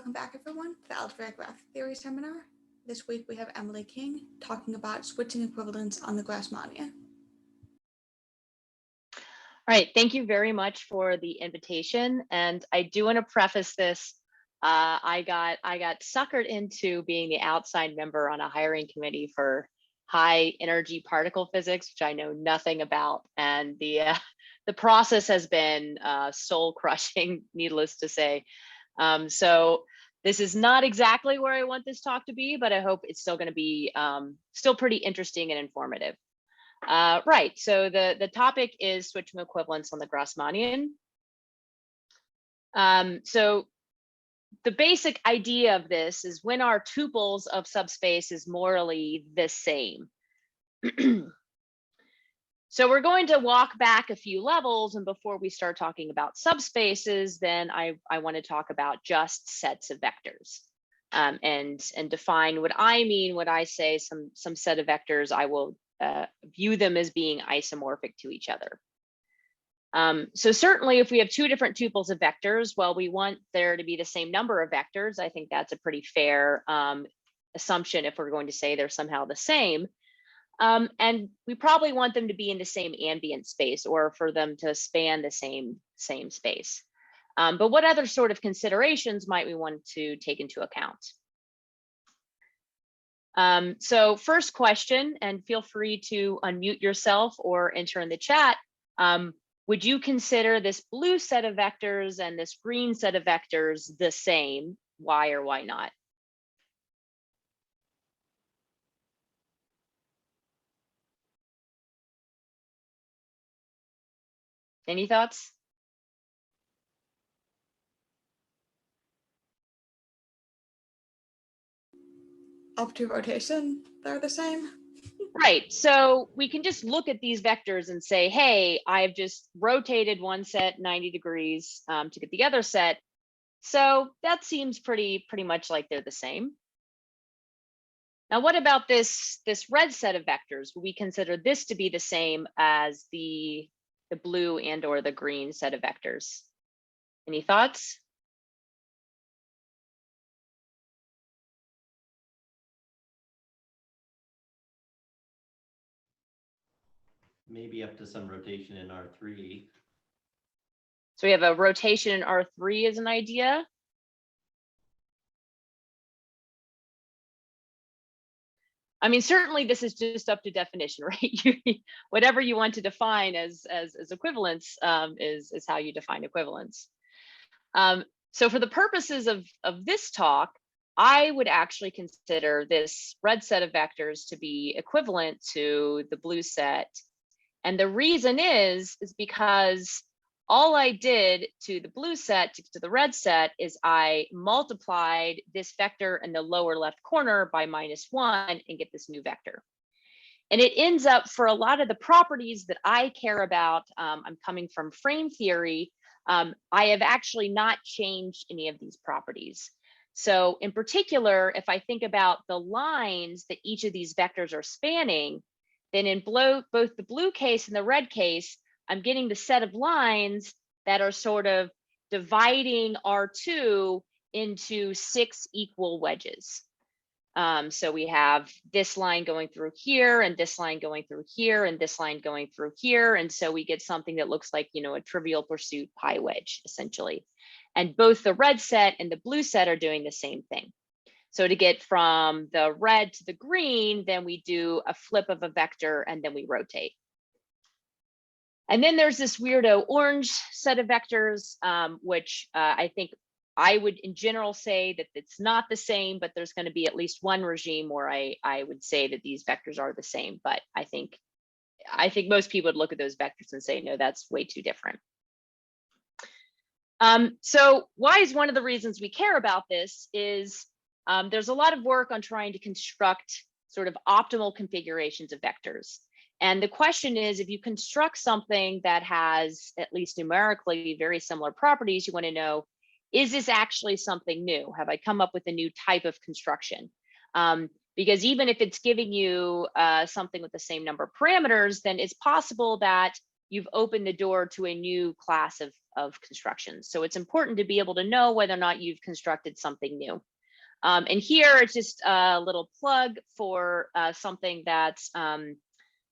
Welcome back, everyone, to the Algebraic Graph Theory Seminar. This week we have Emily King talking about switching equivalence on the Grassmannian. All right, thank you very much for the invitation. And I do want to preface this. I got suckered into being the outside member on a hiring committee for high energy particle physics, which I know nothing about. And the process has been soul crushing, needless to say. So this is not exactly where I want this talk to be, but I hope it's still going to be still pretty interesting and informative. Right, so the topic is switching equivalence on the Grassmannian. So the basic idea of this is when our tuples of subspace is morally the same. So we're going to walk back a few levels, and before we start talking about subspaces, then I want to talk about just sets of vectors and define what I mean when I say some set of vectors. I will view them as being isomorphic to each other. So certainly if we have two different tuples of vectors, well, we want there to be the same number of vectors. I think that's a pretty fair assumption if we're going to say they're somehow the same. And we probably want them to be in the same ambient space or for them to span the same space. But what other sort of considerations might we want to take into account? So first question, and feel free to unmute yourself or enter in the chat. Would you consider this blue set of vectors and this green set of vectors the same? Why or why not? Any thoughts? Up to rotation, they're the same. Right, so we can just look at these vectors and say, hey, I've just rotated one set 90 degrees to get the other set. So that seems pretty much like they're the same. Now, what about this red set of vectors? We consider this to be the same as the blue and or the green set of vectors. Any thoughts? Maybe up to some rotation in R3. So we have a rotation in R3 as an idea. I mean, certainly this is just up to definition, right? Whatever you want to define as equivalence is how you define equivalence. So for the purposes of this talk, I would actually consider this red set of vectors to be equivalent to the blue set. And the reason is because all I did to the blue set to the red set is I multiplied this vector in the lower left corner by -1 and get this new vector. And it ends up, for a lot of the properties that I care about, I'm coming from frame theory, I have actually not changed any of these properties. So in particular, if I think about the lines that each of these vectors are spanning, then in both the blue case and the red case, I'm getting the set of lines that are sort of dividing R2 into 6 equal wedges. So we have this line going through here, and this line going through here, and this line going through here. And so we get something that looks like, a trivial pursuit pi wedge, essentially. And both the red set and the blue set are doing the same thing. So to get from the red to the green, then we do a flip of a vector and then we rotate. And then there's this weirdo orange set of vectors, which I think I would in general say that it's not the same, but there's going to be at least one regime where I would say that these vectors are the same. But I think most people would look at those vectors and say, no, that's way too different. So why is one of the reasons we care about this is there's a lot of work on trying to construct sort of optimal configurations of vectors. And the question is, if you construct something that has, at least numerically, very similar properties, you want to know, is this actually something new? Have I come up with a new type of construction? Because even if it's giving you something with the same number of parameters, then it's possible that you've opened the door to a new class of constructions. So it's important to be able to know whether or not you've constructed something new. And here it's just a little plug for something that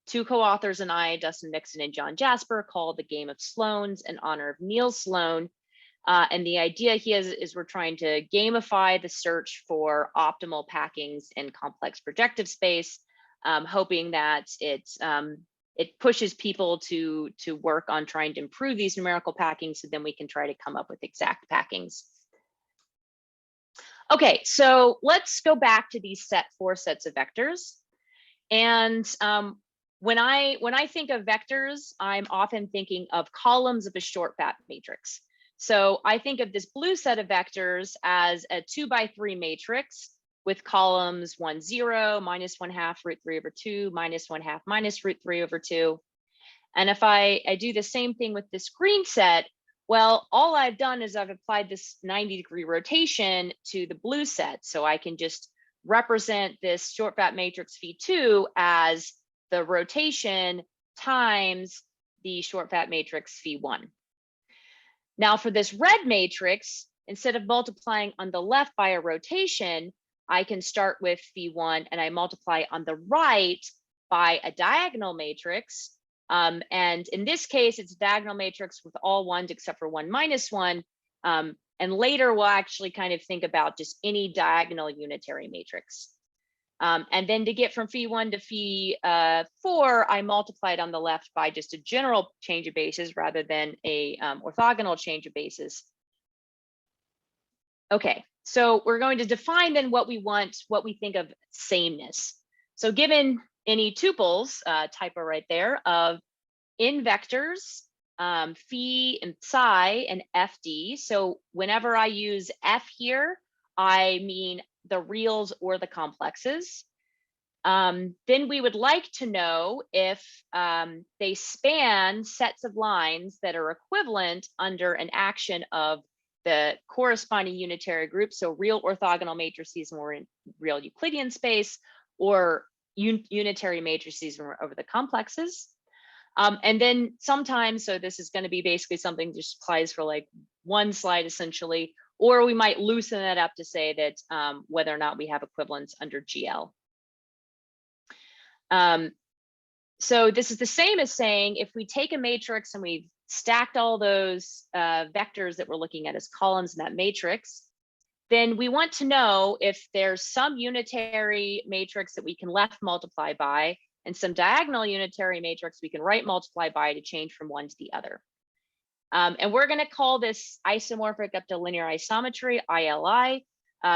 two co-authors and I, Dustin Nixon and John Jasper, called the Game of Sloans in honor of Neil Sloan. And the idea here is we're trying to gamify the search for optimal packings in complex projective space, hoping that it pushes people to work on trying to improve these numerical packings, so then we can try to come up with exact packings. Okay, so let's go back to these four sets of vectors. And when I think of vectors, I'm often thinking of columns of a short fat matrix. So I think of this blue set of vectors as a 2×3 matrix with columns 1, 0, -1/2 √3/2, -1/2 -√3/2. And if I do the same thing with this green set, well, all I've done is I've applied this 90-degree rotation to the blue set. So I can just represent this short fat matrix phi2 as the rotation times the short fat matrix phi1. Now for this red matrix, instead of multiplying on the left by a rotation, I can start with phi1 and I multiply on the right by a diagonal matrix. And in this case, it's a diagonal matrix with all ones except for 1 - 1. And later we'll actually kind of think about just any diagonal unitary matrix. And then to get from phi1 to phi4, I multiplied on the left by just a general change of basis rather than a orthogonal change of basis. Okay, so we're going to define then what we want, what we think of sameness. So given any tuples, typo right there, of in vectors, phi and psi and fd. So whenever I use f here, I mean the reals or the complexes. Then we would like to know if they span sets of lines that are equivalent under an action of the corresponding unitary group, so real orthogonal matrices when we're in real Euclidean space, or unitary matrices when we're over the complexes. And then sometimes, so this is going to be basically something that just applies for like one slide essentially, or we might loosen that up to say that whether or not we have equivalence under GL. So this is the same as saying if we take a matrix and we've stacked all those vectors that we're looking at as columns in that matrix, then we want to know if there's some unitary matrix that we can left multiply by and some diagonal unitary matrix we can right multiply by to change from one to the other. And we're going to call this isomorphic up to linear isometry, ILI,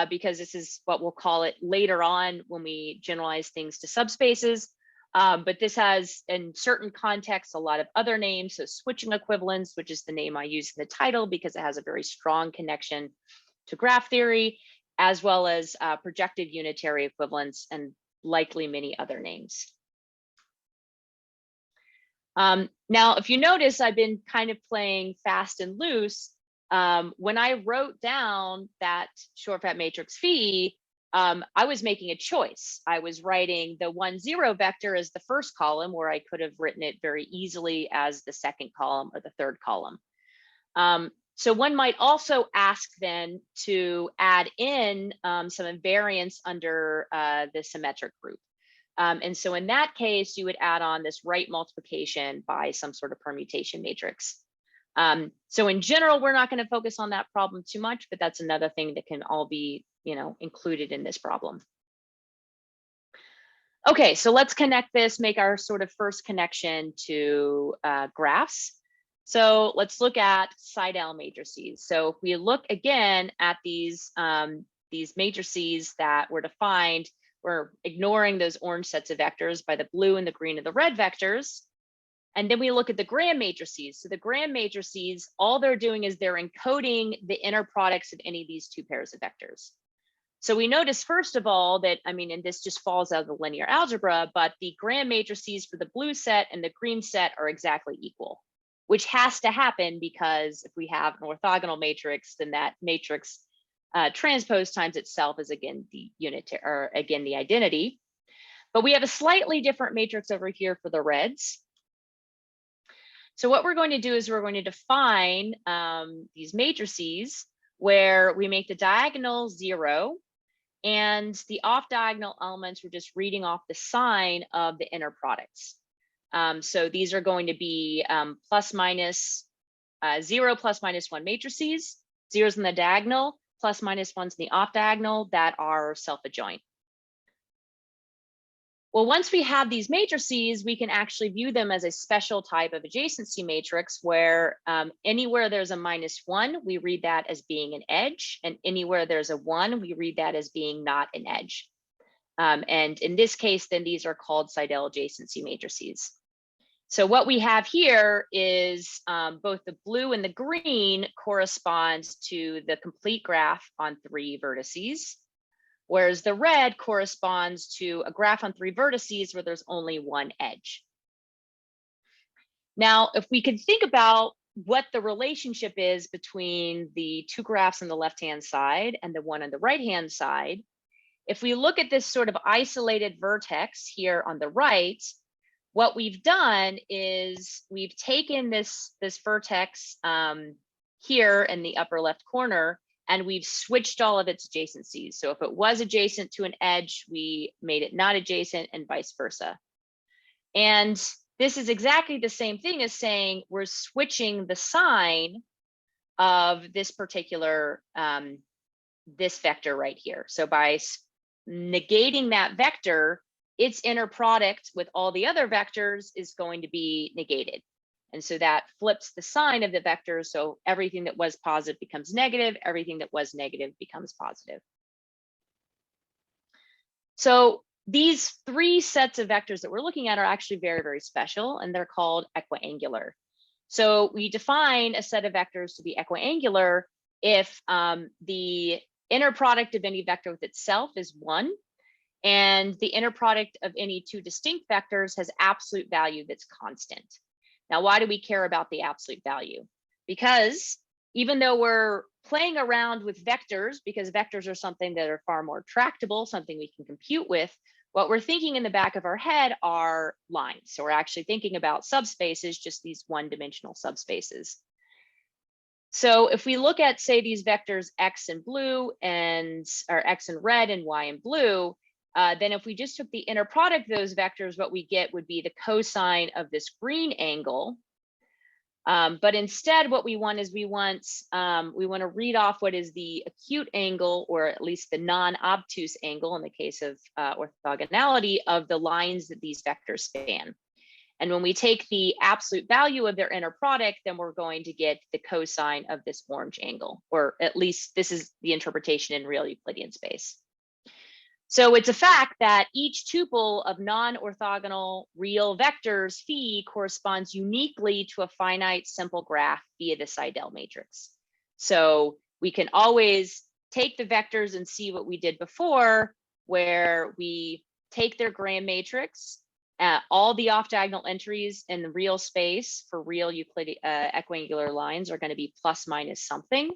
because this is what we'll call it later on when we generalize things to subspaces. But this has, in certain contexts, a lot of other names. So switching equivalence, which is the name I use in the title because it has a very strong connection to graph theory, as well as projective unitary equivalence and likely many other names. Now, if you notice, I've been kind of playing fast and loose. When I wrote down that short fat matrix phi, I was making a choice. I was writing the 1, 0 vector as the first column, where I could have written it very easily as the second column or the third column. So one might also ask then to add in some invariants under the symmetric group. And so in that case, you would add on this right multiplication by some sort of permutation matrix. So in general, we're not going to focus on that problem too much, but that's another thing that can all be, included in this problem. Okay, so let's connect this, make our sort of first connection to graphs. So let's look at Seidel matrices. So if we look again at these matrices that were defined, we're ignoring those orange sets of vectors by the blue and the green and the red vectors. And then we look at the Gram matrices. So the Gram matrices, all they're doing is they're encoding the inner products of any of these two pairs of vectors. So we notice, first of all, that, and this just falls out of the linear algebra, but the Gram matrices for the blue set and the green set are exactly equal, which has to happen because if we have an orthogonal matrix, then that matrix transpose times itself is again the unit, or again the identity. But we have a slightly different matrix over here for the reds. So what we're going to do is we're going to define these matrices where we make the diagonal 0, and the off-diagonal elements, we're just reading off the sign of the inner products. So these are going to be plus minus 0, plus minus 1 matrices, zeros in the diagonal, plus minus 1s in the off-diagonal that are self-adjoint. Well, once we have these matrices, we can actually view them as a special type of adjacency matrix where anywhere there's a -1, we read that as being an edge, and anywhere there's a 1, we read that as being not an edge. And in this case, then these are called Seidel adjacency matrices. So what we have here is both the blue and the green corresponds to the complete graph on 3 vertices, whereas the red corresponds to a graph on 3 vertices where there's only 1 edge. Now, if we could think about what the relationship is between the 2 graphs on the left-hand side and the one on the right-hand side, if we look at this sort of isolated vertex here on the right, what we've done is we've taken this vertex here in the upper left corner, and we've switched all of its adjacencies. So if it was adjacent to an edge, we made it not adjacent, and vice versa. And this is exactly the same thing as saying we're switching the sign of this particular, this vector right here. So by negating that vector, its inner product with all the other vectors is going to be negated. And so that flips the sign of the vector. So everything that was positive becomes negative, everything that was negative becomes positive. So these 3 sets of vectors that we're looking at are actually very, very special, and they're called equiangular. So we define a set of vectors to be equiangular if the inner product of any vector with itself is 1, and the inner product of any 2 distinct vectors has absolute value that's constant. Now, why do we care about the absolute value? Because even though we're playing around with vectors, because vectors are something that are far more tractable, something we can compute with, what we're thinking in the back of our head are lines. So we're actually thinking about subspaces, just these one-dimensional subspaces. So if we look at, say, these vectors x in blue or x in red and y in blue, then if we just took the inner product of those vectors, what we get would be the cosine of this green angle. But instead, what we want is we want to read off what is the acute angle, or at least the non-obtuse angle in the case of orthogonality, of the lines that these vectors span. And when we take the absolute value of their inner product, then we're going to get the cosine of this orange angle, or at least this is the interpretation in real Euclidean space. So it's a fact that each tuple of non-orthogonal real vectors phi corresponds uniquely to a finite simple graph via the Seidel matrix. So we can always take the vectors and see what we did before, where we take their Graham matrix, all the off-diagonal entries in the real space for real Euclidean equiangular lines are going to be plus minus something.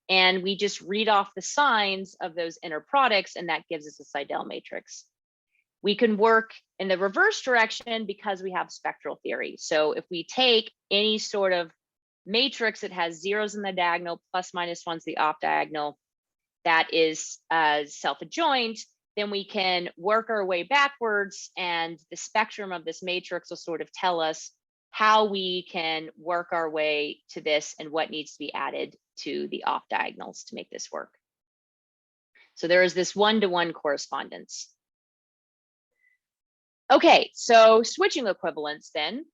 And we just read off the signs of those inner products, and that gives us a Seidel matrix. We can work in the reverse direction because we have spectral theory. So if we take any sort of matrix that has zeros in the diagonal, plus minus 1's the off diagonal, that is self-adjoint, then we can work our way backwards, and the spectrum of this matrix will sort of tell us how we can work our way to this and what needs to be added to the off diagonals to make this work. So there is this one-to-one correspondence. Okay, so switching equivalence then.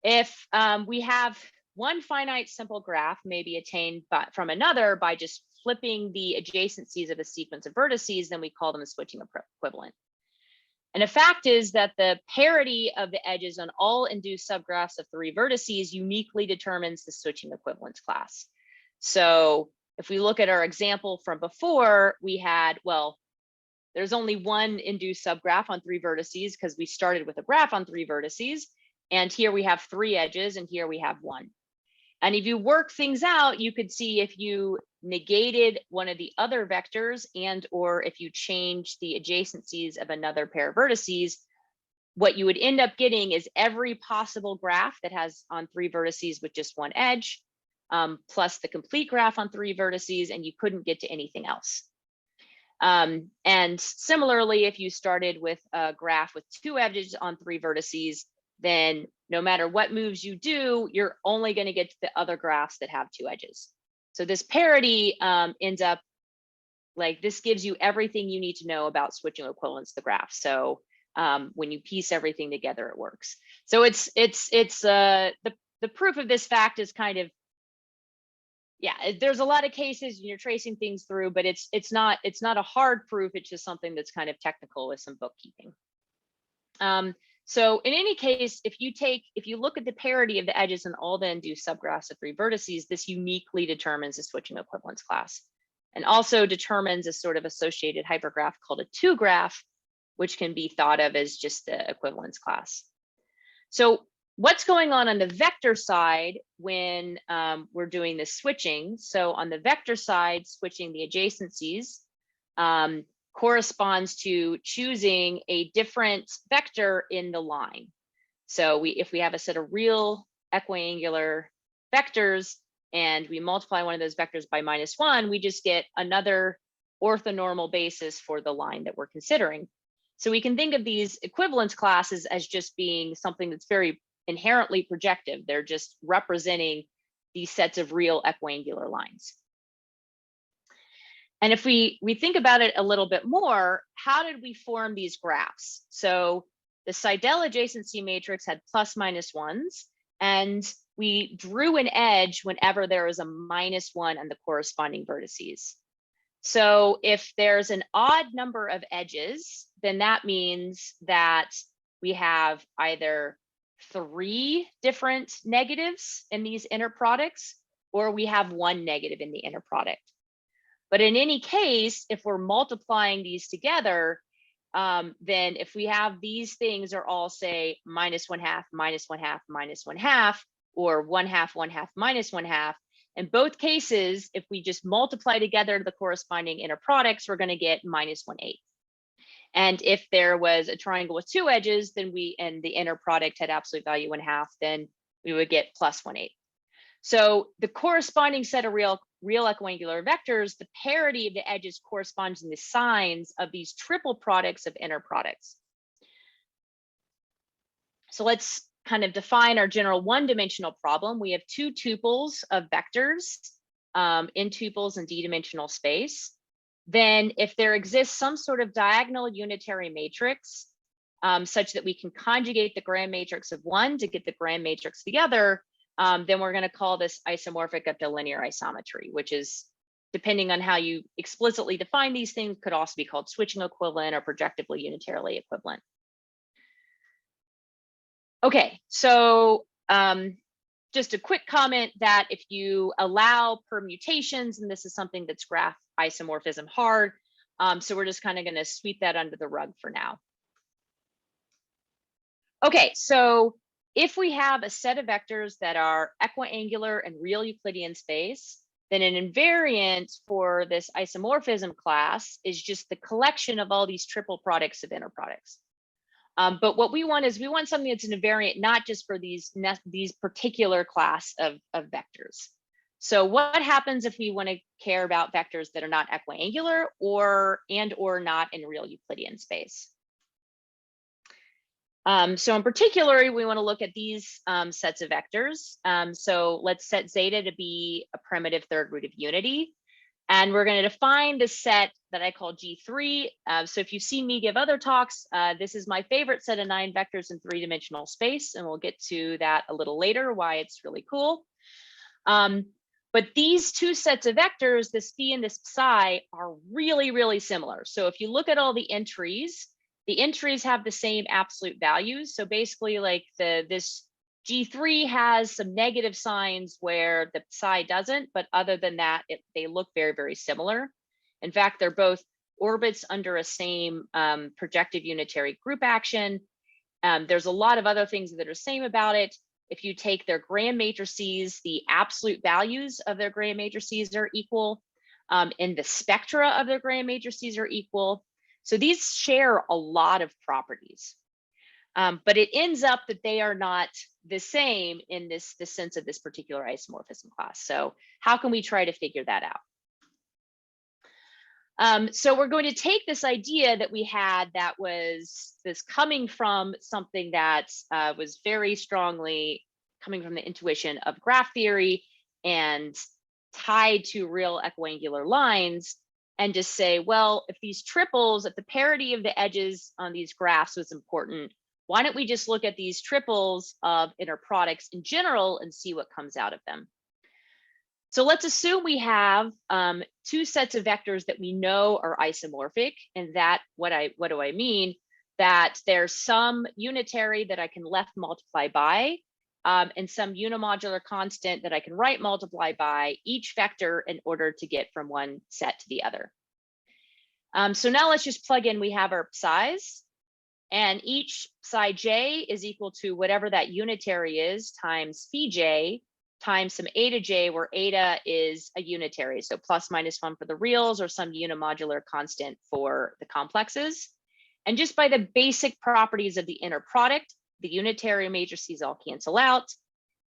If we have one finite simple graph may be attained from another by just flipping the adjacencies of a sequence of vertices, then we call them a switching equivalent. And the fact is that the parity of the edges on all induced subgraphs of 3 vertices uniquely determines the switching equivalence class. So if we look at our example from before, we had, well, there's only one induced subgraph on 3 vertices because we started with a graph on 3 vertices. And here we have 3 edges, and here we have 1. And if you work things out, you could see if you negated one of the other vectors and or if you changed the adjacencies of another pair of vertices, what you would end up getting is every possible graph that has on 3 vertices with just one edge, plus the complete graph on 3 vertices, and you couldn't get to anything else. And similarly, if you started with a graph with 2 edges on 3 vertices, then no matter what moves you do, you're only going to get to the other graphs that have 2 edges. So this parity ends up like, this gives you everything you need to know about switching equivalence to the graph. So when you piece everything together, it works. So the proof of this fact is kind of, yeah, there's a lot of cases and you're tracing things through, but it's not a hard proof. It's just something that's kind of technical with some bookkeeping. So in any case, if you look at the parity of the edges and all then do subgraphs of 3 vertices, this uniquely determines a switching equivalence class, and also determines a sort of associated hypergraph called a 2 graph, which can be thought of as just the equivalence class. So what's going on the vector side when we're doing this switching? So on the vector side, switching the adjacencies corresponds to choosing a different vector in the line. So if we have a set of real equiangular vectors and we multiply one of those vectors by -1, we just get another orthonormal basis for the line that we're considering. So we can think of these equivalence classes as just being something that's very inherently projective. They're just representing these sets of real equiangular lines. And if we think about it a little bit more, how did we form these graphs? So the Seidel adjacency matrix had +-1s, and we drew an edge whenever there was a -1 on the corresponding vertices. So if there's an odd number of edges, then that means that we have either 3 different negatives in these inner products, or we have 1 negative in the inner product. But in any case, if we're multiplying these together, then if we have these things are all say -1/2, -1/2, -1/2, or 1/2, 1/2, -1/2, in both cases, if we just multiply together the corresponding inner products, we're going to get -1/8. And if there was a triangle with 2 edges, then and the inner product had absolute value 1/2, then we would get +1/8. So the corresponding set of real equiangular vectors, the parity of the edges corresponds in the signs of these triple products of inner products. So let's kind of define our general one-dimensional problem. We have 2 tuples of vectors in tuples in d-dimensional space. Then if there exists some sort of diagonal unitary matrix such that we can conjugate the grand matrix of one to get the grand matrix of the other, then we're going to call this isomorphic up to linear isometry, which is, depending on how you explicitly define these things, could also be called switching equivalent or projectively unitarily equivalent. Okay, so just a quick comment that if you allow permutations, and this is something that's graph isomorphism hard, so we're just kind of going to sweep that under the rug for now. Okay, so if we have a set of vectors that are equiangular and real Euclidean space, then an invariant for this isomorphism class is just the collection of all these triple products of inner products. But what we want is we want something that's an invariant, not just for these particular class of vectors. So what happens if we want to care about vectors that are not equiangular or not in real Euclidean space? So in particular, we want to look at these sets of vectors. So let's set zeta to be a primitive third root of unity. And we're going to define this set that I call G3. So if you've seen me give other talks, this is my favorite set of 9 vectors in 3-dimensional space. And we'll get to that a little later, why it's really cool. But these 2 sets of vectors, this phi and this psi, are really, really similar. So if you look at all the entries have the same absolute values. So basically, like this G3 has some negative signs where the psi doesn't, but other than that, they look very, very similar. In fact, they're both orbits under a same projective unitary group action. There's a lot of other things that are same about it. If you take their grand matrices, the absolute values of their grand matrices are equal, and the spectra of their grand matrices are equal. So these share a lot of properties. But it ends up that they are not the same in the sense of this particular isomorphism class. So how can we try to figure that out? So we're going to take this idea that we had that was this coming from something that was very strongly coming from the intuition of graph theory and tied to real equiangular lines, and just say, well, if these triples, if the parity of the edges on these graphs was important, why don't we just look at these triples of inner products in general and see what comes out of them? So let's assume we have two sets of vectors that we know are isomorphic, and that what do I mean? That there's some unitary that I can left multiply by, and some unimodular constant that I can right multiply by each vector in order to get from one set to the other. So now let's just plug in, we have our psi's, and each psi j is equal to whatever that unitary is times phi j times some eta j, where eta is a unitary, so plus minus 1 for the reals, or some unimodular constant for the complexes. And just by the basic properties of the inner product, the unitary matrices all cancel out.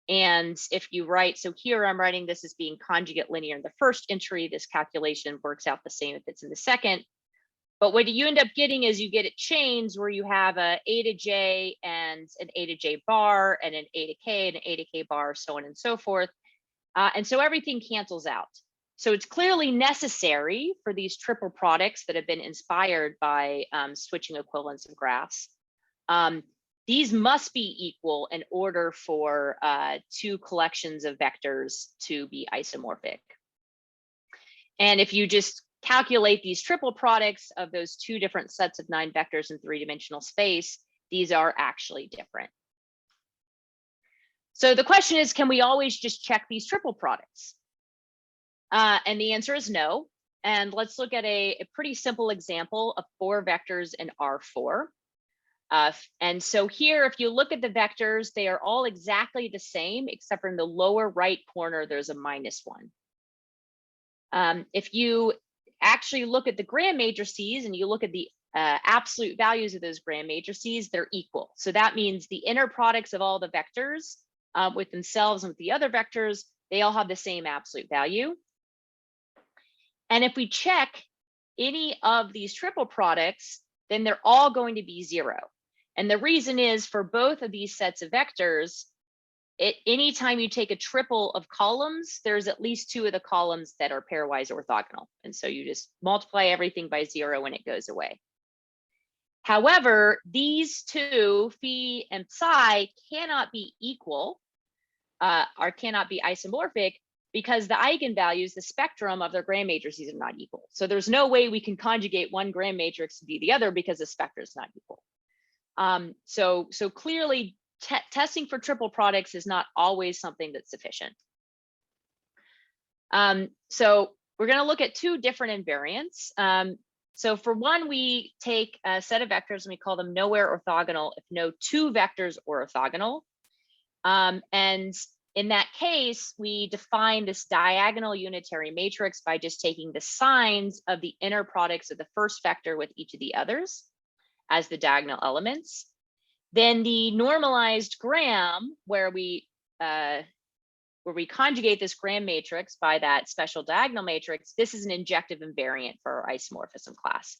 And if you write, so here I'm writing this as being conjugate linear in the first entry, this calculation works out the same if it's in the second. But what you end up getting is you get it chains where you have a eta j and an eta j bar and an eta k and an eta k bar, so on and so forth. And so everything cancels out. So it's clearly necessary for these triple products that have been inspired by switching equivalence of graphs. These must be equal in order for two collections of vectors to be isomorphic. And if you just calculate these triple products of those two different sets of 9 vectors in 3-dimensional space, these are actually different. So the question is, can we always just check these triple products? And the answer is no. And let's look at a pretty simple example of 4 vectors in R4. And so here, if you look at the vectors, they are all exactly the same, except for in the lower right corner, there's a -1. If you actually look at the gram matrices and you look at the absolute values of those gram matrices, they're equal. So that means the inner products of all the vectors with themselves and with the other vectors, they all have the same absolute value. And if we check any of these triple products, then they're all going to be 0. And the reason is, for both of these sets of vectors, anytime you take a triple of columns, there's at least 2 of the columns that are pairwise orthogonal. And so you just multiply everything by 0 and it goes away. However, these two, phi and psi, cannot be equal or cannot be isomorphic because the eigenvalues, the spectrum of their gram matrices, are not equal. So there's no way we can conjugate one gram matrix to be the other because the spectrum is not equal. So clearly, testing for triple products is not always something that's sufficient. So we're going to look at 2 different invariants. So for one, we take a set of vectors and we call them nowhere orthogonal if no 2 vectors are orthogonal. And in that case, we define this diagonal unitary matrix by just taking the signs of the inner products of the first vector with each of the others as the diagonal elements. Then the normalized gram, where we conjugate this gram matrix by that special diagonal matrix, this is an injective invariant for our isomorphism class.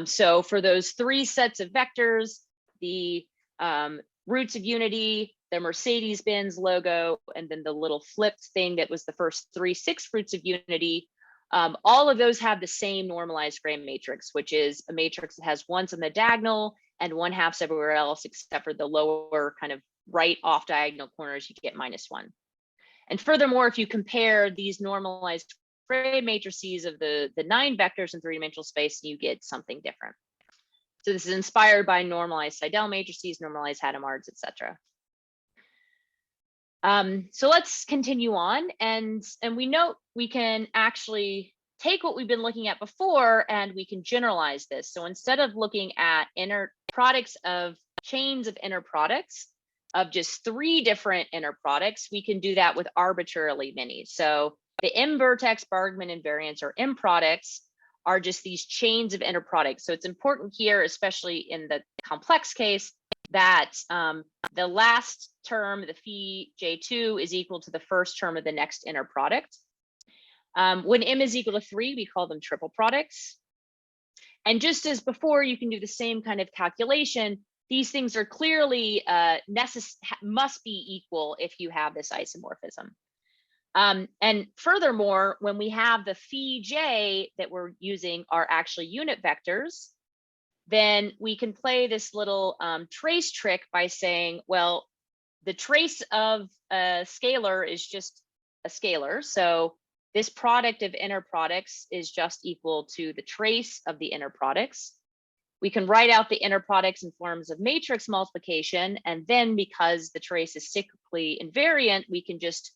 So for those 3 sets of vectors, the roots of unity, the Mercedes-Benz logo, and then the little flipped thing that was the first 3 6 roots of unity, all of those have the same normalized gram matrix, which is a matrix that has 1s on the diagonal and 1/2 everywhere else, except for the lower kind of right off diagonal corners, you get -1. And furthermore, if you compare these normalized gram matrices of the 9 vectors in 3-dimensional space, you get something different. So this is inspired by normalized Seidel matrices, normalized Hadamards, etc. So let's continue on, and we note we can actually take what we've been looking at before and we can generalize this. So instead of looking at inner products of chains of inner products of just 3 different inner products, we can do that with arbitrarily many. So the M-vertex Bergman invariants, or M products, are just these chains of inner products. So it's important here, especially in the complex case, that the last term, the phi J2, is equal to the first term of the next inner product. When M is equal to 3, we call them triple products. And just as before, you can do the same kind of calculation. These things are clearly must be equal if you have this isomorphism. And furthermore, when we have the phi j that we're using are actually unit vectors, then we can play this little trace trick by saying, well, the trace of a scalar is just a scalar. So this product of inner products is just equal to the trace of the inner products. We can write out the inner products in forms of matrix multiplication. And then because the trace is cyclically invariant, we can just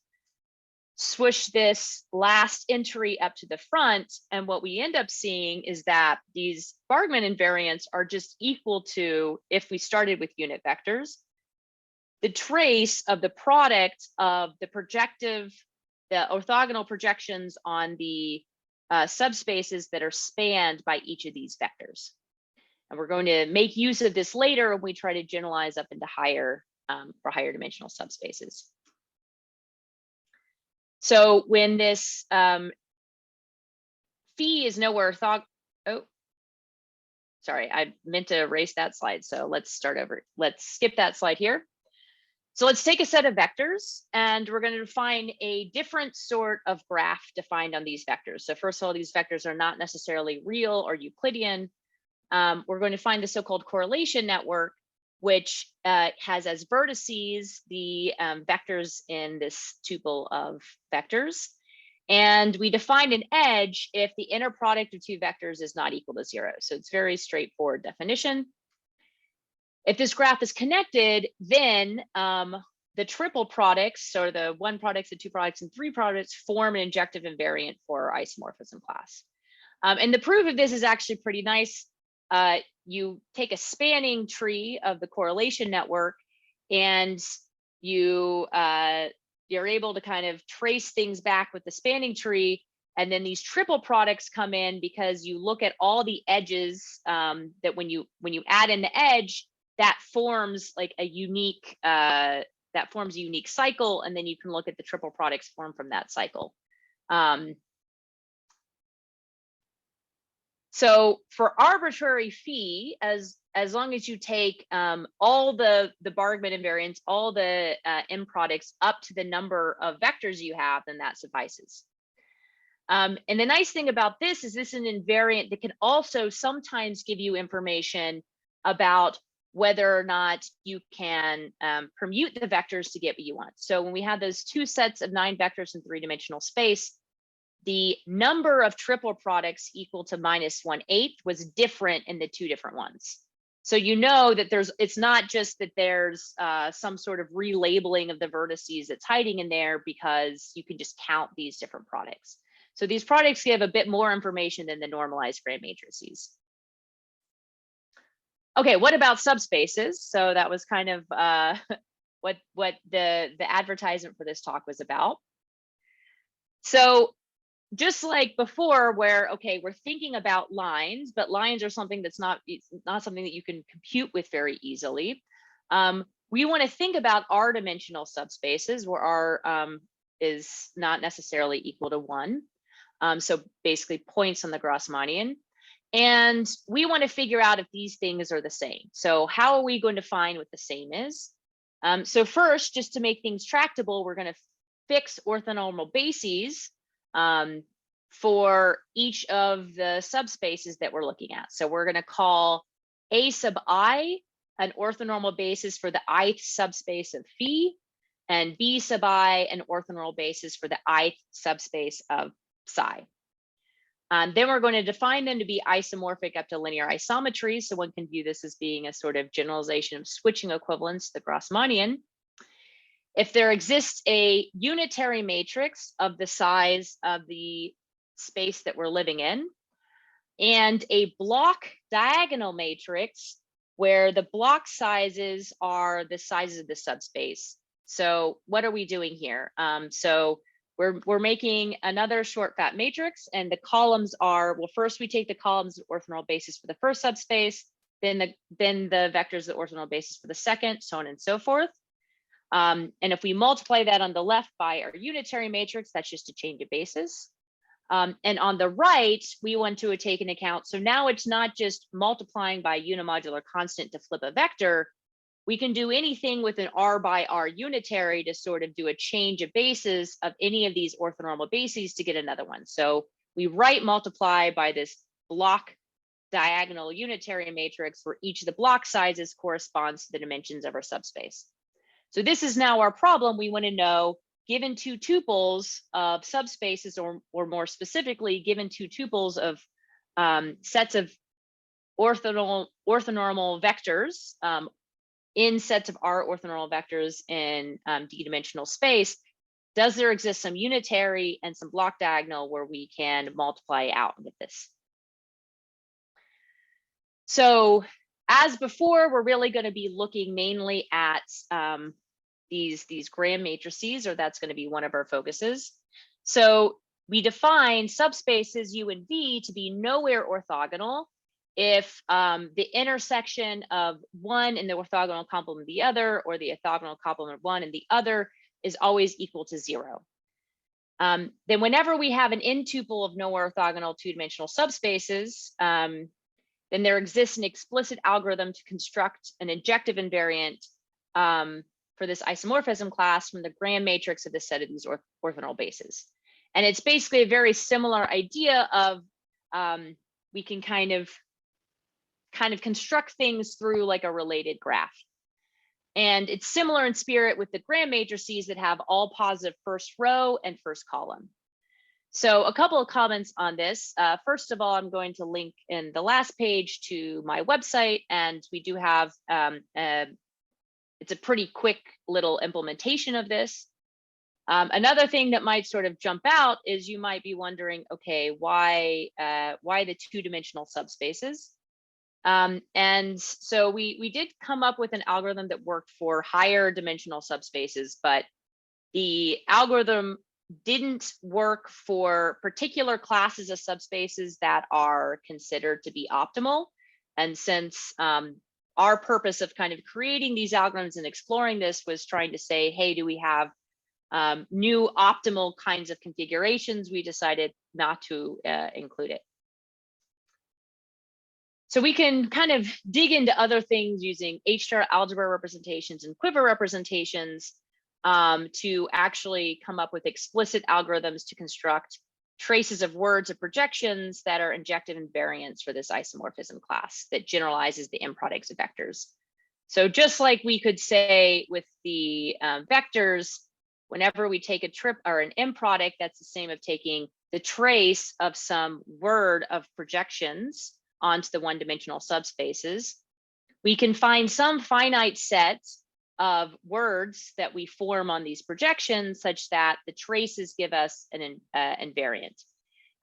swoosh this last entry up to the front. And what we end up seeing is that these Bargmann invariants are just equal to, if we started with unit vectors, the trace of the product of the orthogonal projections on the subspaces that are spanned by each of these vectors. And we're going to make use of this later when we try to generalize up into higher for higher dimensional subspaces. So when this phi is nowhere oh, sorry, I meant to erase that slide. So let's start over. Let's skip that slide here. So let's take a set of vectors and we're going to define a different sort of graph defined on these vectors. So first of all, these vectors are not necessarily real or Euclidean. We're going to find the so-called correlation network, which has as vertices the vectors in this tuple of vectors. And we define an edge if the inner product of two vectors is not equal to 0. So it's very straightforward definition. If this graph is connected, then the triple products, so the 1 products, the 2 products, and 3 products form an injective invariant for our isomorphism class. And the proof of this is actually pretty nice. You take a spanning tree of the correlation network and you're able to kind of trace things back with the spanning tree. And then these triple products come in because you look at all the edges that when you add in the edge, that forms like a unique cycle. And then you can look at the triple products formed from that cycle. So for arbitrary phi, as long as you take all the Bargmann invariants, all the M products up to the number of vectors you have, then that suffices. And the nice thing about this is this is an invariant that can also sometimes give you information about whether or not you can permute the vectors to get what you want. So when we had those 2 sets of 9 vectors in 3-dimensional space, the number of triple products equal to -1/8 was different in the 2 different ones. So you know that it's not just that there's some sort of relabeling of the vertices that's hiding in there, because you can just count these different products. So these products give a bit more information than the normalized Grand matrices. Okay, what about subspaces? So that was kind of what the advertisement for this talk was about. So just like before, where, okay, we're thinking about lines, but lines are something that's not something that you can compute with very easily. We want to think about r-dimensional subspaces where r is not necessarily equal to 1. So basically points on the Grassmannian. And we want to figure out if these things are the same. So how are we going to find what the same is? So first, just to make things tractable, we're going to fix orthonormal bases for each of the subspaces that we're looking at. So we're going to call A sub I an orthonormal basis for the ith subspace of phi, and B sub I an orthonormal basis for the ith subspace of psi. Then we're going to define them to be isomorphic up to linear isometry. So one can view this as being a sort of generalization of switching equivalence, the Grassmannian. If there exists a unitary matrix of the size of the space that we're living in, and a block diagonal matrix where the block sizes are the sizes of the subspace. So what are we doing here? So we're making another short fat matrix, and the columns are, well, first we take the columns orthonormal basis for the first subspace, then the vector is the orthogonal basis for the second, so on and so forth. And if we multiply that on the left by our unitary matrix, that's just a change of basis. And on the right, we want to take into account, so now it's not just multiplying by unimodular constant to flip a vector. We can do anything with an R by R unitary to sort of do a change of basis of any of these orthonormal bases to get another one. So we right multiply by this block diagonal unitary matrix where each of the block sizes corresponds to the dimensions of our subspace. So this is now our problem. We want to know, given two tuples of subspaces, or more specifically, given two tuples of sets of orthonormal vectors in sets of R orthonormal vectors in d-dimensional space, does there exist some unitary and some block diagonal where we can multiply out with this? So as before, we're really going to be looking mainly at these gram matrices, or that's going to be one of our focuses. So we define subspaces U and V to be nowhere orthogonal if the intersection of one and the orthogonal complement of the other, or the orthogonal complement of one and the other, is always equal to 0. Then whenever we have an n-tuple of nowhere orthogonal two-dimensional subspaces, then there exists an explicit algorithm to construct an injective invariant for this isomorphism class from the gram matrix of the set of these orthogonal bases. And it's basically a very similar idea of we can kind of construct things through like a related graph. And it's similar in spirit with the gram matrices that have all positive first row and first column. So a couple of comments on this. First of all, I'm going to link in the last page to my website, and we do have, it's a pretty quick little implementation of this. Another thing that might sort of jump out is you might be wondering, okay, why the two-dimensional subspaces? And so we did come up with an algorithm that worked for higher dimensional subspaces, but the algorithm didn't work for particular classes of subspaces that are considered to be optimal. And since our purpose of kind of creating these algorithms and exploring this was trying to say, hey, do we have new optimal kinds of configurations, we decided not to include it. So we can kind of dig into other things using H-star algebra representations and quiver representations to actually come up with explicit algorithms to construct traces of words of projections that are injective invariants for this isomorphism class that generalizes the M products of vectors. So just like we could say with the vectors, whenever we take a trip or an M product, that's the same of taking the trace of some word of projections onto the one-dimensional subspaces. We can find some finite set of words that we form on these projections such that the traces give us an invariant.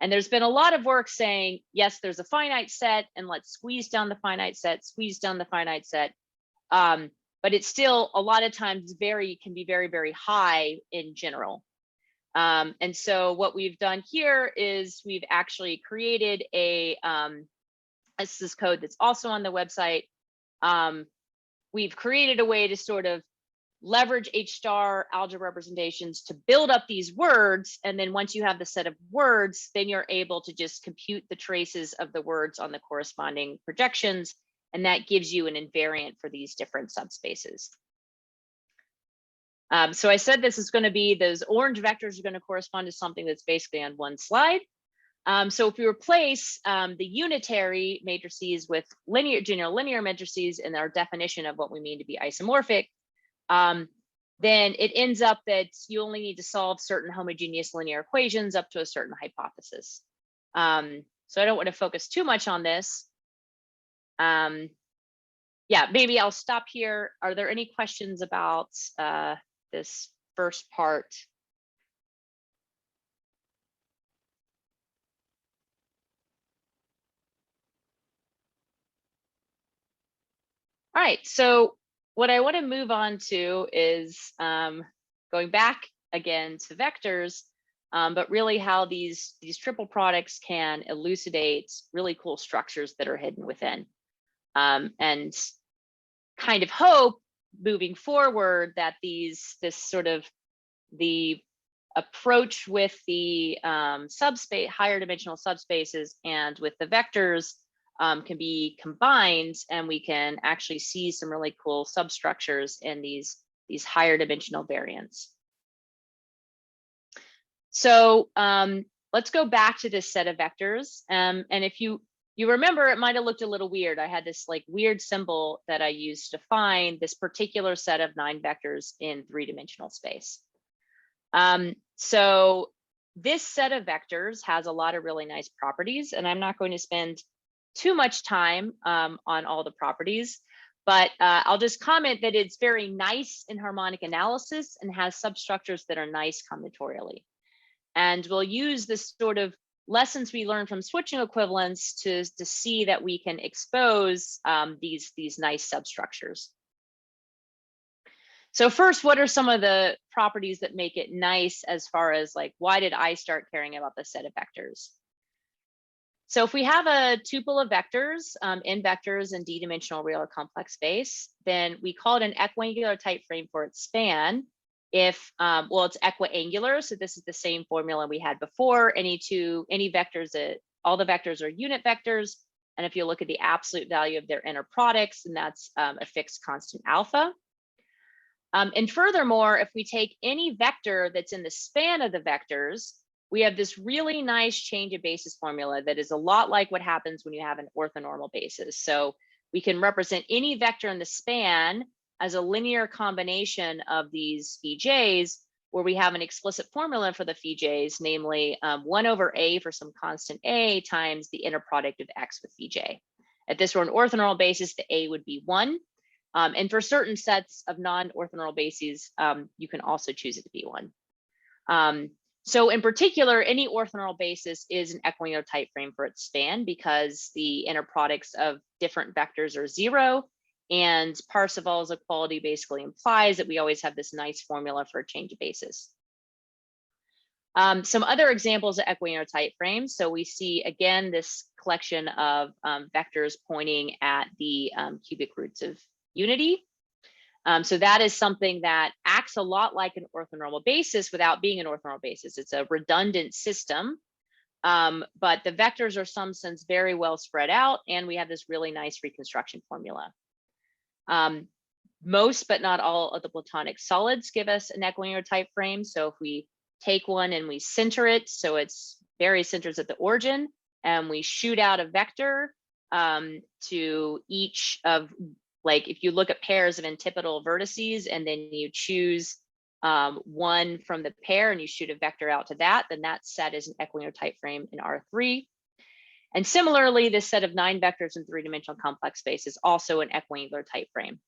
And there's been a lot of work saying, yes, there's a finite set, and let's squeeze down the finite set, squeeze down the finite set. But it's still a lot of times can be very, very high in general. And so what we've done here is we've actually created this is code that's also on the website. We've created a way to sort of leverage H-star algebra representations to build up these words. And then once you have the set of words, then you're able to just compute the traces of the words on the corresponding projections. And that gives you an invariant for these different subspaces. So I said this is going to be, those orange vectors are going to correspond to something that's basically on one slide. So if we replace the unitary matrices with general linear matrices in our definition of what we mean to be isomorphic, then it ends up that you only need to solve certain homogeneous linear equations up to a certain hypothesis. So I don't want to focus too much on this. Yeah, maybe I'll stop here. Are there any questions about this first part? All right, so what I want to move on to is going back again to vectors, but really how these triple products can elucidate really cool structures that are hidden within. and kind of hope moving forward that this sort of the approach with the subspace, higher dimensional subspaces and with the vectors can be combined, and we can actually see some really cool substructures in these higher dimensional variants. So let's go back to this set of vectors. And if you remember, it might have looked a little weird. I had this like weird symbol that I used to find this particular set of 9 vectors in 3-dimensional space. So this set of vectors has a lot of really nice properties, and I'm not going to spend too much time on all the properties, but I'll just comment that it's very nice in harmonic analysis and has substructures that are nice combinatorially. And we'll use this sort of lessons we learned from switching equivalence to see that we can expose these nice substructures. So first, what are some of the properties that make it nice as far as like, why did I start caring about the set of vectors? So if we have a tuple of vectors, n vectors in d-dimensional real or complex space, then we call it an equiangular type frame for its span. If, well, it's equiangular, so this is the same formula we had before. Any vectors, all the vectors are unit vectors. And if you look at the absolute value of their inner products, then that's a fixed constant alpha. And furthermore, if we take any vector that's in the span of the vectors, we have this really nice change of basis formula that is a lot like what happens when you have an orthonormal basis. So we can represent any vector in the span as a linear combination of these Vj's, where we have an explicit formula for the Vj's, namely 1 over a for some constant a times the inner product of x with Vj. If this were an orthonormal basis, the a would be 1. And for certain sets of non-orthonormal bases, you can also choose it to be 1. So in particular, any orthonormal basis is an equiangular type frame for its span because the inner products of different vectors are 0. And Parseval's equality basically implies that we always have this nice formula for a change of basis. Some other examples of equiangular type frames. So we see, again, this collection of vectors pointing at the cubic roots of unity. So that is something that acts a lot like an orthonormal basis without being an orthonormal basis. It's a redundant system, but the vectors are in some sense very well spread out, and we have this really nice reconstruction formula. Most but not all of the Platonic solids give us an equiangular type frame. So if we take one and we center it, so it's various centers at the origin, and we shoot out a vector to each of, like if you look at pairs of antipodal vertices and then you choose one from the pair and you shoot a vector out to that, then that set is an equiangular type frame in R3. And similarly, this set of 9 vectors in 3-dimensional complex space is also an equiangular type frame.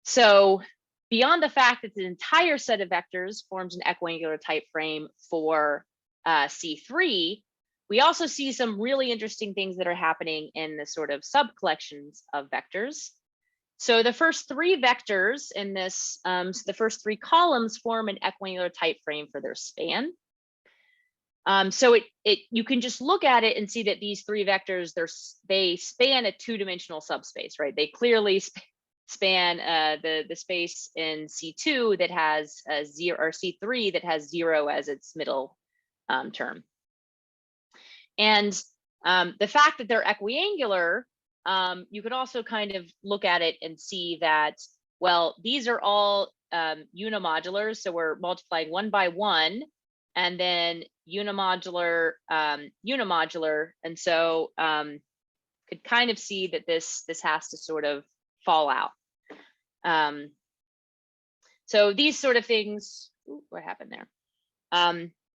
So beyond the fact that the entire set of vectors forms an equiangular type frame for C3, we also see some really interesting things that are happening in the sort of sub-collections of vectors. So the first 3 vectors in this, the first 3 columns form an equiangular type frame for their span. So you can just look at it and see that these 3 vectors, they span a 2-dimensional subspace, right? They clearly span the space in C2 that has 0, or C3 that has 0 as its middle term. And the fact that they're equiangular, you could also kind of look at it and see that, well, these are all unimodulars. So we're multiplying 1 by 1, and then unimodular, unimodular. And so could kind of see that this has to sort of fall out. So these sort of things, what happened there?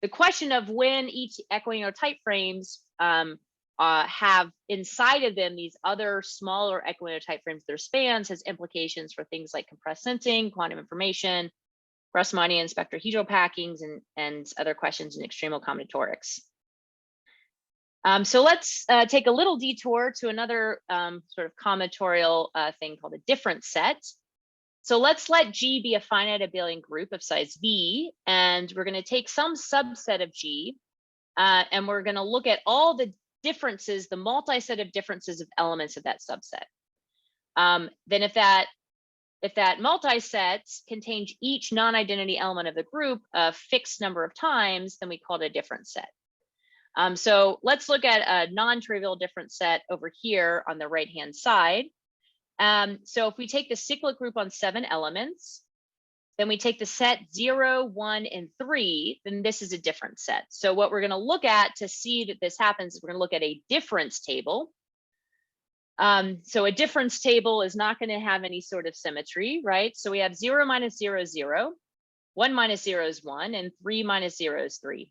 The question of when each equiangular type frames have inside of them these other smaller equiangular type frames, their spans, has implications for things like compressed sensing, quantum information, Grassmannian spectrohedral packings, and other questions in extremal combinatorics. So let's take a little detour to another sort of combinatorial thing called a difference set. So let's let G be a finite abelian group of size V, and we're going to take some subset of G, and we're going to look at all the differences, the multi-set of differences of elements of that subset. Then if that multi-set contains each non-identity element of the group a fixed number of times, then we call it a difference set. So let's look at a non-trivial difference set over here on the right-hand side. So if we take the cyclic group on 7 elements, then we take the set 0, 1, and 3, then this is a difference set. So what we're going to look at to see that this happens is we're going to look at a difference table. So a difference table is not going to have any sort of symmetry, right? So we have 0 minus 0 is 0, 1 minus 0 is 1, and 3 minus 0 is 3.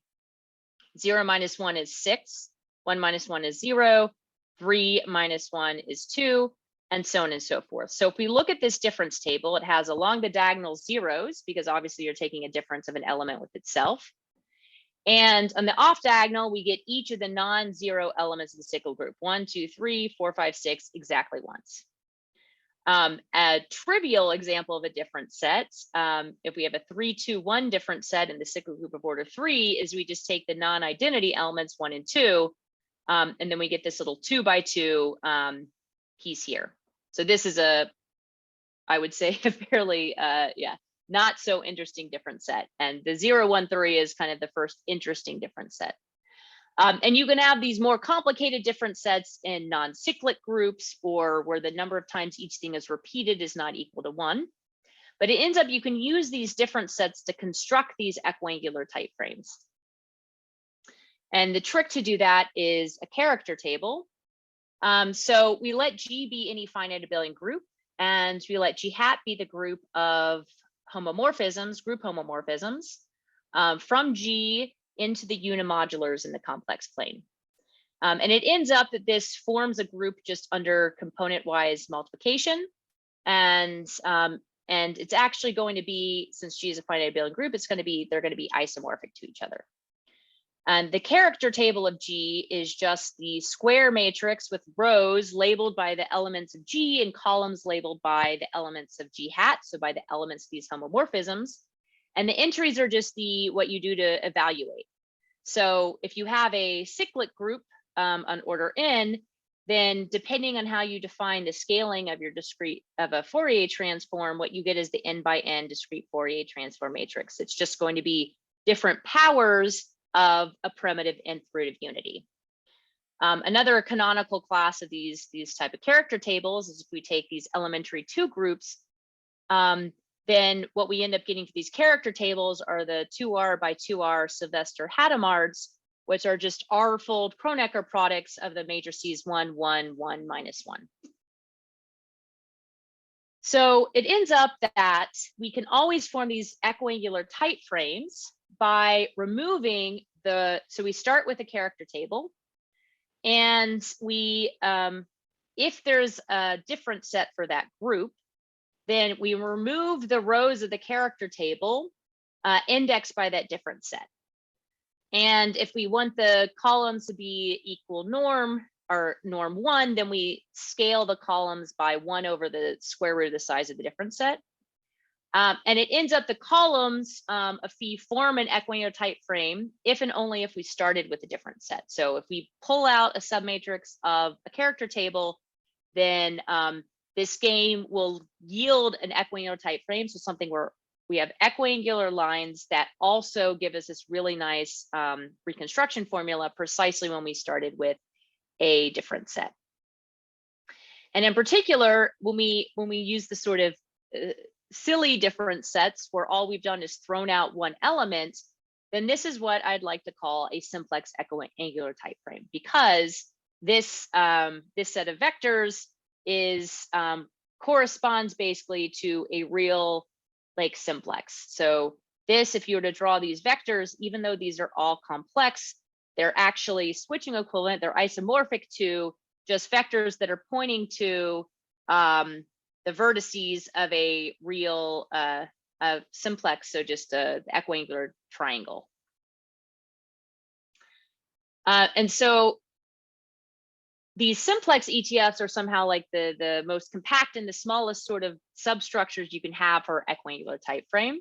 0 minus 1 is 6, 1 minus 1 is 0, 3 minus 1 is 2, and so on and so forth. So if we look at this difference table, it has along the diagonal zeros, because obviously you're taking a difference of an element with itself. And on the off diagonal, we get each of the non-zero elements of the cyclic group, 1, 2, 3, 4, 5, 6, exactly once. A trivial example of a difference set, if we have a 3, 2, 1 difference set in the cyclic group of order 3, is we just take the non-identity elements 1 and 2, and then we get this little 2 by 2 piece here. So this is I would say, a fairly, not so interesting difference set. And the 0, 1, 3 is kind of the first interesting difference set. And you can have these more complicated difference sets in non-cyclic groups, or where the number of times each thing is repeated is not equal to 1. But it ends up you can use these difference sets to construct these equiangular type frames. And the trick to do that is a character table. So we let G be any finite abelian group, and we let G hat be the group of homomorphisms, group homomorphisms, from G into the unimodulars in the complex plane. And it ends up that this forms a group just under component-wise multiplication. And it's actually going to be, since G is a finite abelian group, they're going to be isomorphic to each other. And the character table of G is just the square matrix with rows labeled by the elements of G and columns labeled by the elements of G hat, so by the elements of these homomorphisms. And the entries are just what you do to evaluate. So if you have a cyclic group on order n, then depending on how you define the scaling of a Fourier transform, what you get is the n by n discrete Fourier transform matrix. It's just going to be different powers of a primitive nth root of unity. Another canonical class of these type of character tables is if we take these elementary 2 groups, then what we end up getting for these character tables are the 2R by 2R Sylvester-Hadamards, which are just R-fold Kronecker products of the matrices 1, 1, 1, minus 1. So it ends up that we can always form these equiangular type frames by removing so we start with a character table, and we, if there's a difference set for that group, then we remove the rows of the character table indexed by that difference set. And if we want the columns to be equal norm or norm 1, then we scale the columns by 1 over the square root of the size of the difference set. And it ends up the columns of phi form an equiangular type frame if and only if we started with a different set. So if we pull out a submatrix of a character table, then this game will yield an equiangular type frame. So something where we have equiangular lines that also give us this really nice reconstruction formula precisely when we started with a different set. And in particular, when we use the sort of silly difference sets where all we've done is thrown out one element, then this is what I'd like to call a simplex equiangular type frame, because this set of vectors corresponds basically to a real like simplex. So this, if you were to draw these vectors, even though these are all complex, they're actually switching equivalent. They're isomorphic to just vectors that are pointing to the vertices of a real simplex, so just the equiangular triangle. And so these simplex ETFs are somehow like the most compact and the smallest sort of substructures you can have for equiangular type frame.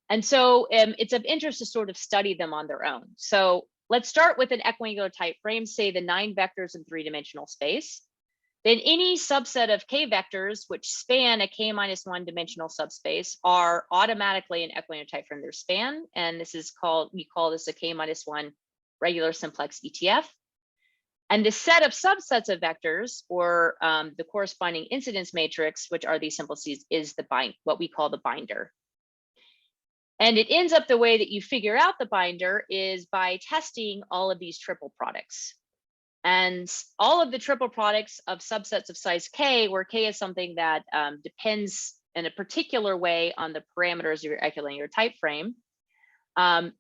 And so it's of interest to sort of study them on their own. So let's start with an equiangular type frame, say the 9 vectors in 3-dimensional space. Then any subset of k vectors which span a k-1 dimensional subspace are automatically an equiangular type frame their span. And this is called, we call this a k-1 regular simplex ETF. And the set of subsets of vectors, or the corresponding incidence matrix, which are these simplices, is the what we call the binder. And it ends up the way that you figure out the binder is by testing all of these triple products. And all of the triple products of subsets of size k, where k is something that depends in a particular way on the parameters of your equiangular type frame.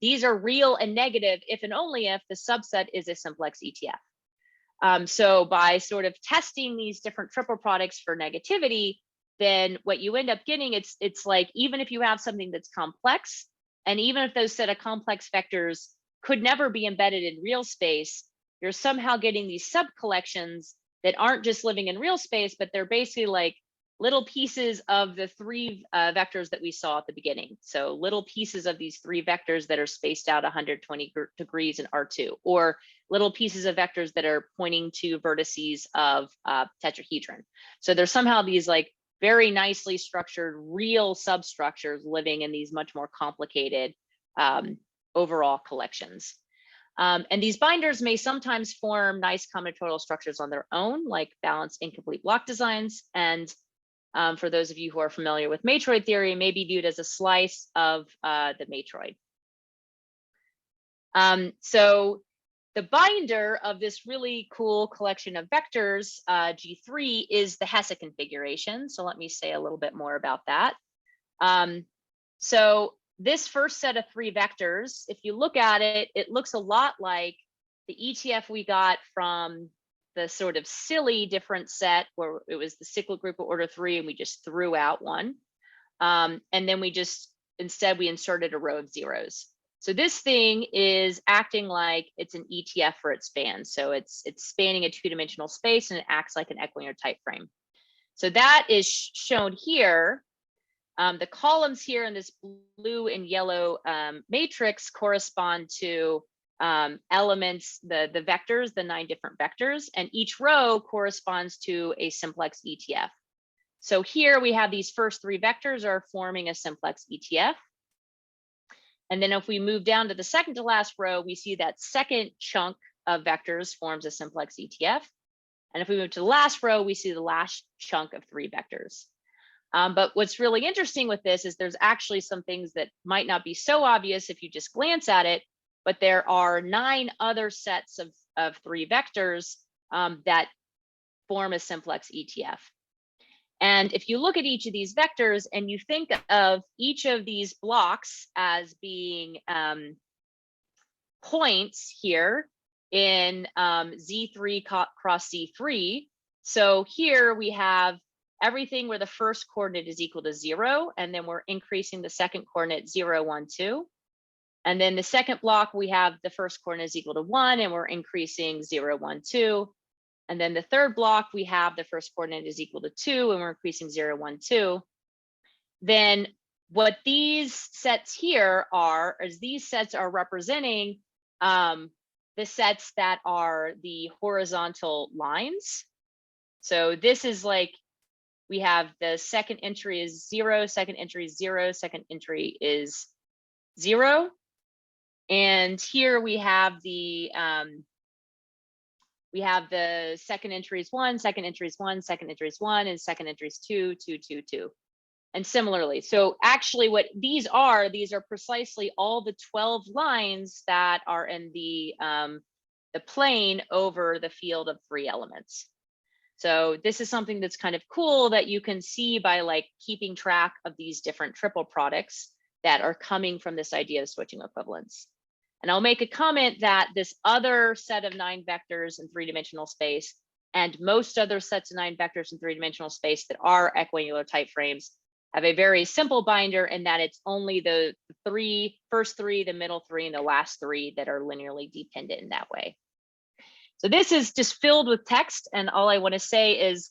These are real and negative if and only if the subset is a simplex ETF. So by sort of testing these different triple products for negativity, then what you end up getting, it's like, even if you have something that's complex, and even if those set of complex vectors could never be embedded in real space, you're somehow getting these sub collections that aren't just living in real space, but they're basically like little pieces of the 3 vectors that we saw at the beginning. So little pieces of these 3 vectors that are spaced out 120 degrees in R2, or little pieces of vectors that are pointing to vertices of tetrahedron. So there's somehow these like very nicely structured real substructures living in these much more complicated overall collections. And these binders may sometimes form nice combinatorial structures on their own, like balanced incomplete block designs. And for those of you who are familiar with matroid theory, may be viewed as a slice of the matroid. So the binder of this really cool collection of vectors, G3, is the Hessa configuration. So let me say a little bit more about that. So this first set of 3 vectors, if you look at it, it looks a lot like the ETF we got from the sort of silly different set where it was the cyclic group of order 3 and we just threw out one. And then we just, instead we inserted a row of zeros. So this thing is acting like it's an ETF for its span. So it's spanning a 2-dimensional space and it acts like an equiangular type frame. So that is shown here. The columns here in this blue and yellow matrix correspond to elements, the vectors, the 9 different vectors, and each row corresponds to a simplex ETF. So here we have these first 3 vectors are forming a simplex ETF. And then if we move down to the second to last row, we see that second chunk of vectors forms a simplex ETF. And if we move to the last row, we see the last chunk of 3 vectors. But what's really interesting with this is there's actually some things that might not be so obvious if you just glance at it, but there are 9 other sets of 3 vectors that form a simplex ETF. And if you look at each of these vectors and you think of each of these blocks as being points here in Z3 cross Z3, so here we have everything where the first coordinate is equal to 0, and then we're increasing the second coordinate 0, 1, 2. And then the second block, we have the first coordinate is equal to 1, and we're increasing 0, 1, 2. And then the third block, we have the first coordinate is equal to 2, and we're increasing 0, 1, 2. Then what these sets here are, is these sets are representing the sets that are the horizontal lines. So this is like, we have the second entry is 0, second entry is 0, second entry is 0. And here we have the second entry is 1, second entry is 1, second entry is 1, and second entry is 2, 2, 2, 2. And similarly, so actually what these are precisely all the 12 lines that are in the plane over the field of 3 elements. So this is something that's kind of cool that you can see by like keeping track of these different triple products that are coming from this idea of switching equivalence. And I'll make a comment that this other set of 9 vectors in 3-dimensional space and most other sets of 9 vectors in 3-dimensional space that are equiangular type frames have a very simple binder in that it's only the first 3, the middle 3, and the last 3 that are linearly dependent in that way. So this is just filled with text, and all I want to say is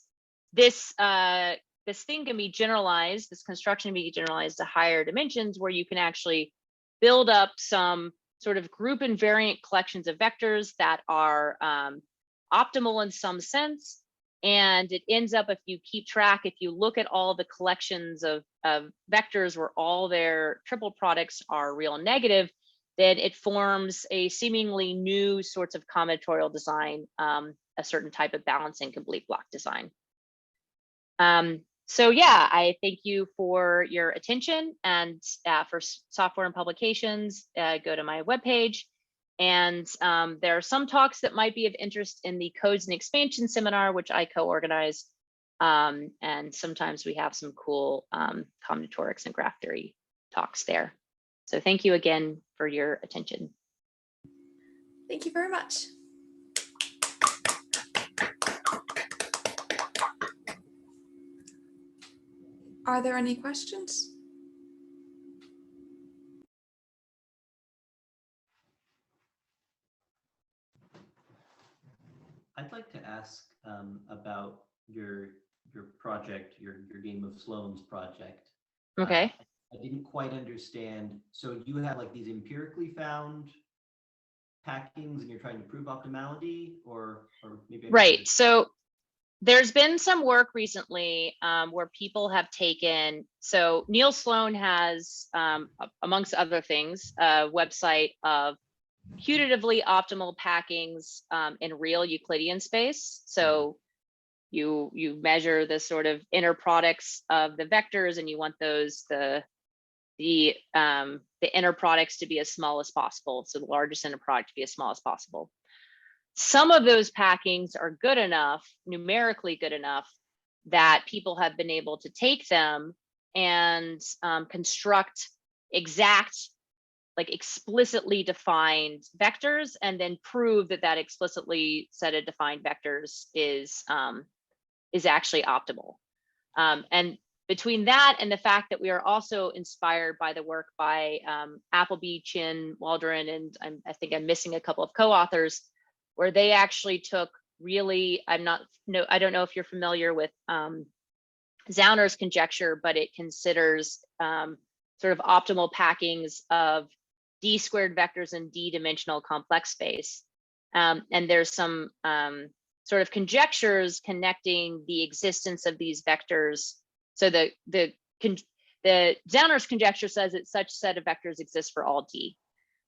this this thing can be generalized, this construction can be generalized to higher dimensions where you can actually build up some sort of group invariant collections of vectors that are optimal in some sense. And it ends up, if you keep track, if you look at all the collections of vectors where all their triple products are real and negative, then it forms a seemingly new sorts of combinatorial design, a certain type of balancing complete block design. So yeah, I thank you for your attention, and for software and publications, go to my webpage. And there are some talks that might be of interest in the Codes and Expansion seminar, which I co-organize. And sometimes we have some cool combinatorics and graph theory talks there. So thank you again for your attention. Thank you very much. Are there any questions? I'd like to ask about your project, your Game of Sloane's project. Okay. I didn't quite understand. So you have like these empirically found packings, and you're trying to prove optimality, or maybe Right. So there's been some work recently where people have taken. So Neil Sloan has, amongst other things, a website of putatively optimal packings in real Euclidean space. So you measure the sort of inner products of the vectors, and you want those the inner products to be as small as possible. So the largest inner product to be as small as possible. Some of those packings are good enough, numerically good enough, that people have been able to take them and construct exact, like explicitly defined vectors, and then prove that that explicitly set of defined vectors is actually optimal. And between that and the fact that we are also inspired by the work by Appleby, Chin, Waldron, and I think I'm missing a couple of co-authors, where they actually took really, I don't know if you're familiar with Zauner's conjecture, but it considers sort of optimal packings of D squared vectors in D dimensional complex space. And there's some sort of conjectures connecting the existence of these vectors. So the Zauner's conjecture says that such set of vectors exists for all D.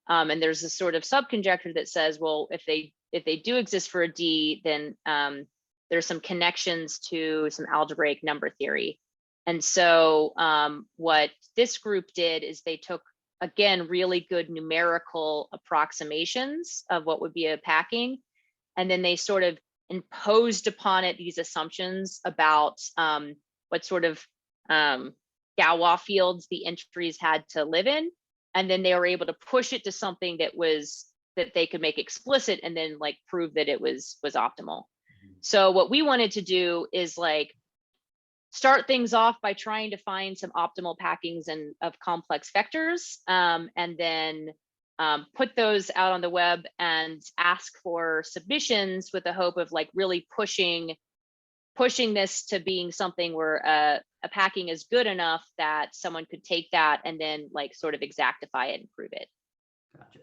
And there's a sort of sub-conjecture that says, well, if they do exist for a D, then there's some connections to some algebraic number theory. And so what this group did is they took, again, really good numerical approximations of what would be a packing, and then they sort of imposed upon it these assumptions about what sort of Galois fields the entries had to live in. And then they were able to push it to something that they could make explicit, and then like prove that it was optimal. So what we wanted to do is like start things off by trying to find some optimal packings of complex vectors, and then put those out on the web and ask for submissions with the hope of like really pushing this to being something where a packing is good enough that someone could take that and then like sort of exactify it and prove it. Gotcha.